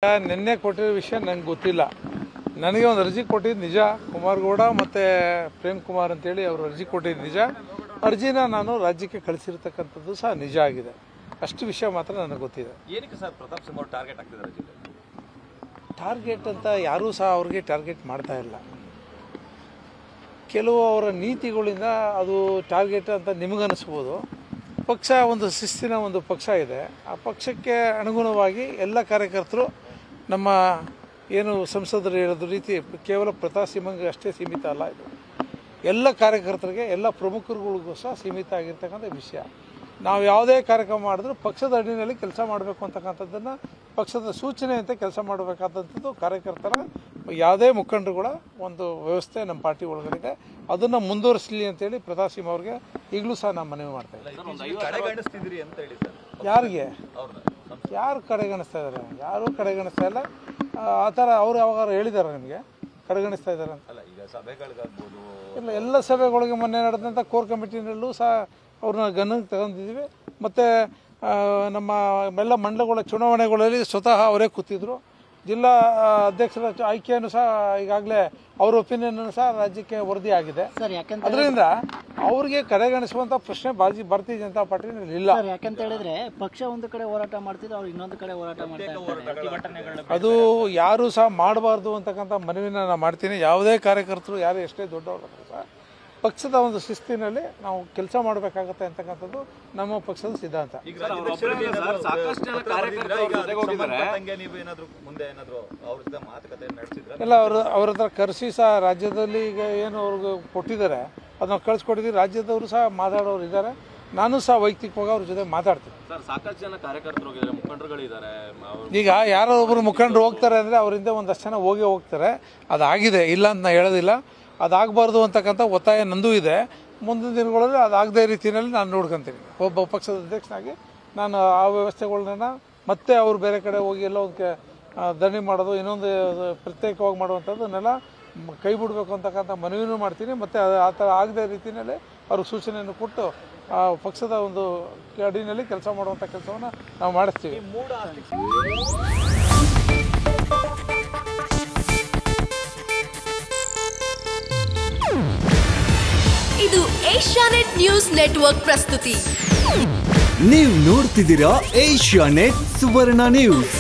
ನಿನ್ನೆ ಕೊಟ್ಟಿರೋ ವಿಷಯ ನಂಗೆ ಗೊತ್ತಿಲ್ಲ. ನನಗೆ ಒಂದು ಅರ್ಜಿ ಕೊಟ್ಟಿದ್ದು ನಿಜ. ಕುಮಾರಗೌಡ ಮತ್ತು ಪ್ರೇಮ್ ಕುಮಾರ್ ಅಂತೇಳಿ ಅವರು ಅರ್ಜಿ ಕೊಟ್ಟಿದ್ದು ನಿಜ. ಅರ್ಜಿನ ನಾನು ರಾಜ್ಯಕ್ಕೆ ಕಳಿಸಿರ್ತಕ್ಕಂಥದ್ದು ಸಹ ನಿಜ ಆಗಿದೆ. ಅಷ್ಟು ವಿಷಯ ಮಾತ್ರ ನನಗೆ ಗೊತ್ತಿದೆ. ಏನಕ್ಕೆ ಸರ್ ಪ್ರತಾಪ್ ಸಿಂಹ ಅವರು ಟಾರ್ಗೆಟ್ ಆಗ್ತಿದ್ದಾರೆ? ಟಾರ್ಗೆಟ್ ಅಂತ ಯಾರೂ ಸಹ ಅವ್ರಿಗೆ ಟಾರ್ಗೆಟ್ ಮಾಡ್ತಾ ಇಲ್ಲ. ಕೆಲವು ಅವರ ನೀತಿಗಳಿಂದ ಅದು ಟಾರ್ಗೆಟ್ ಅಂತ ನಿಮಗನ್ನಿಸ್ಬೋದು. ಪಕ್ಷ ಒಂದು ಶಿಸ್ತಿನ ಒಂದು ಪಕ್ಷ ಇದೆ. ಆ ಪಕ್ಷಕ್ಕೆ ಅನುಗುಣವಾಗಿ ಎಲ್ಲ ಕಾರ್ಯಕರ್ತರು ನಮ್ಮ ಏನು ಸಂಸದರು ಹೇಳೋದು ರೀತಿ ಕೇವಲ ಪ್ರತಾಪ್ ಸಿಂಹಂಗೆ ಅಷ್ಟೇ ಸೀಮಿತ ಅಲ್ಲ. ಇದು ಎಲ್ಲ ಕಾರ್ಯಕರ್ತರಿಗೆ, ಎಲ್ಲ ಪ್ರಮುಖರುಗಳಿಗೂ ಸಹ ಸೀಮಿತ ಆಗಿರ್ತಕ್ಕಂಥ ವಿಷಯ. ನಾವು ಯಾವುದೇ ಕಾರ್ಯಕ್ರಮ ಮಾಡಿದ್ರೂ ಪಕ್ಷದ ಅಡಿಯಲ್ಲಿ ಕೆಲಸ ಮಾಡಬೇಕು ಅಂತಕ್ಕಂಥದ್ದನ್ನು, ಪಕ್ಷದ ಸೂಚನೆಯಂತೆ ಕೆಲಸ ಮಾಡಬೇಕಾದಂಥದ್ದು ಕಾರ್ಯಕರ್ತರ ಯಾವುದೇ ಮುಖಂಡರುಗಳ ಒಂದು ವ್ಯವಸ್ಥೆ ನಮ್ಮ ಪಾರ್ಟಿ ಒಳಗಡೆ. ಅದನ್ನು ಮುಂದುವರಿಸಲಿ ಅಂತೇಳಿ ಪ್ರತಾಪ್ ಸಿಂಹ ಅವ್ರಿಗೆ ಈಗಲೂ ಸಹ ನಾನು ಮನವಿ ಮಾಡ್ತಾ ಇದ್ದೀನಿ. ಯಾರಿಗೆ ಯಾರು ಕಡೆಗಣಿಸ್ತಾ ಇದ್ದಾರೆ? ಯಾರೂ ಕಡೆಗಣಿಸ್ತಾ ಇಲ್ಲ. ಆ ಥರ ಅವ್ರು ಯಾವಾಗ ಹೇಳಿದ್ದಾರೆ ನಿಮಗೆ ಕಡೆಗಣಿಸ್ತಾ ಇದ್ದಾರೆ ಅಂತ? ಇಲ್ಲ, ಎಲ್ಲ ಸಭೆಗಳಿಗೆ ಮೊನ್ನೆ ನಡೆದಂಥ ಕೋರ್ ಕಮಿಟಿನಲ್ಲೂ ಸಹ ಅವ್ರನ್ನ ಗಮನಕ್ಕೆ ತಗೊಂಡಿದ್ದೀವಿ. ಮತ್ತು ನಮ್ಮ ಎಲ್ಲ ಮಂಡಲಗಳ ಚುನಾವಣೆಗಳಲ್ಲಿ ಸ್ವತಃ ಅವರೇ ಕೂತಿದ್ರು. ಜಿಲ್ಲಾ ಅಧ್ಯಕ್ಷರ ಆಯ್ಕೆಯನ್ನು ಸಹ ಈಗಾಗಲೇ ಅವ್ರ ಒಪಿನಿಯನ್ ಸಹ ರಾಜ್ಯಕ್ಕೆ ವರದಿ ಆಗಿದೆ. ಅದರಿಂದ ಅವ್ರಿಗೆ ಕಡೆಗಣಿಸುವಂಥ ಪ್ರಶ್ನೆ ಭಾರತೀಯ ಜನತಾ ಪಾರ್ಟಿನಲ್ಲಿ ಇಲ್ಲ. ಯಾಕಂತ ಹೇಳಿದ್ರೆ ಪಕ್ಷ ಒಂದು ಕಡೆ ಹೋರಾಟ ಮಾಡ್ತಿದ್ರೆ ಅವ್ರು ಇನ್ನೊಂದು ಕಡೆ ಹೋರಾಟ ಮಾಡ್ತಾರೆ. ಅದು ಯಾರೂ ಸಹ ಮಾಡಬಾರ್ದು ಅಂತಕ್ಕಂಥ ಮನವಿನ ನಾನು ಮಾಡ್ತೀನಿ. ಯಾವುದೇ ಕಾರ್ಯಕರ್ತರು ಯಾರು ಎಷ್ಟೇ ದೊಡ್ಡವರು ಸಹ ಪಕ್ಷದ ಒಂದು ಶಿಸ್ತಿನಲ್ಲಿ ನಾವು ಕೆಲಸ ಮಾಡಬೇಕಾಗತ್ತೆ ಅಂತಕ್ಕಂಥದ್ದು ನಮ್ಮ ಪಕ್ಷದ ಸಿದ್ಧಾಂತ. ಎಲ್ಲ ಅವ್ರ ಹತ್ರ ಕರೆಸಿ ಸಹ ರಾಜ್ಯದಲ್ಲಿ ಈಗ ಏನು ಅವ್ರಿಗೆ ಕೊಟ್ಟಿದ್ದಾರೆ ಅದನ್ನ ಕಳಿಸ್ಕೊಟ್ಟಿದ್ದೀವಿ. ರಾಜ್ಯದವರು ಸಹ ಮಾತಾಡೋರು ಇದ್ದಾರೆ. ನಾನು ಸಹ ವೈಯಕ್ತಿಕವಾಗಿ ಅವ್ರ ಜೊತೆ ಮಾತಾಡ್ತೀನಿ. ಸಾಕಷ್ಟು ಜನ ಕಾರ್ಯಕರ್ತರು ಮುಖಂಡರುಗಳಿದ್ದಾರೆ. ಈಗ ಯಾರೋ ಒಬ್ಬರು ಮುಖಂಡರು ಹೋಗ್ತಾರೆ ಅಂದರೆ ಅವರಿಂದ ಒಂದಷ್ಟು ಜನ ಹೋಗ್ತಾರೆ. ಅದಾಗಿದೆ, ಇಲ್ಲ ಅಂತ ನಾನು ಹೇಳೋದಿಲ್ಲ. ಅದಾಗಬಾರ್ದು ಅಂತಕ್ಕಂಥ ಒತ್ತಾಯ ನಂದು ಇದೆ. ಮುಂದಿನ ದಿನಗಳಲ್ಲಿ ಅದಾಗದೇ ರೀತಿಯಲ್ಲಿ ನಾನು ನೋಡ್ಕೊತೀನಿ. ಒಬ್ಬ ಪಕ್ಷದ ಅಧ್ಯಕ್ಷನಾಗಿ ನಾನು ಆ ವ್ಯವಸ್ಥೆಗಳನ್ನ ಮತ್ತೆ ಅವರು ಬೇರೆ ಕಡೆ ಹೋಗಿ ಎಲ್ಲೋ ಒಂದು ಧರಣಿ ಮಾಡೋದು, ಇನ್ನೊಂದು ಪ್ರತ್ಯೇಕವಾಗಿ ಮಾಡುವಂಥದ್ದನ್ನೆಲ್ಲ ಕೈ ಬಿಡಬೇಕು ಅಂತಕ್ಕಂಥ ಮನವಿನೂ ಮಾಡ್ತೀನಿ. ಮತ್ತು ಆ ಥರ ಆಗದೇ ರೀತಿಯಲ್ಲಿ ಅವ್ರಿಗೆ ಸೂಚನೆಯನ್ನು ಕೊಟ್ಟು ಆ ಪಕ್ಷದ ಒಂದು ಅಡಿನಲ್ಲಿ ಕೆಲಸ ಮಾಡುವಂಥ ಕೆಲಸವನ್ನು ನಾವು ಮಾಡಿಸ್ತೀವಿ. ಇದು ಏಷ್ಯಾನೆಟ್ ನ್ಯೂಸ್ ನೆಟ್ವರ್ಕ್ ಪ್ರಸ್ತುತಿ. ನೀವು ನೋಡ್ತಿದ್ದೀರಾ ಏಷ್ಯಾನೆಟ್ ಸುವರ್ಣ ನ್ಯೂಸ್.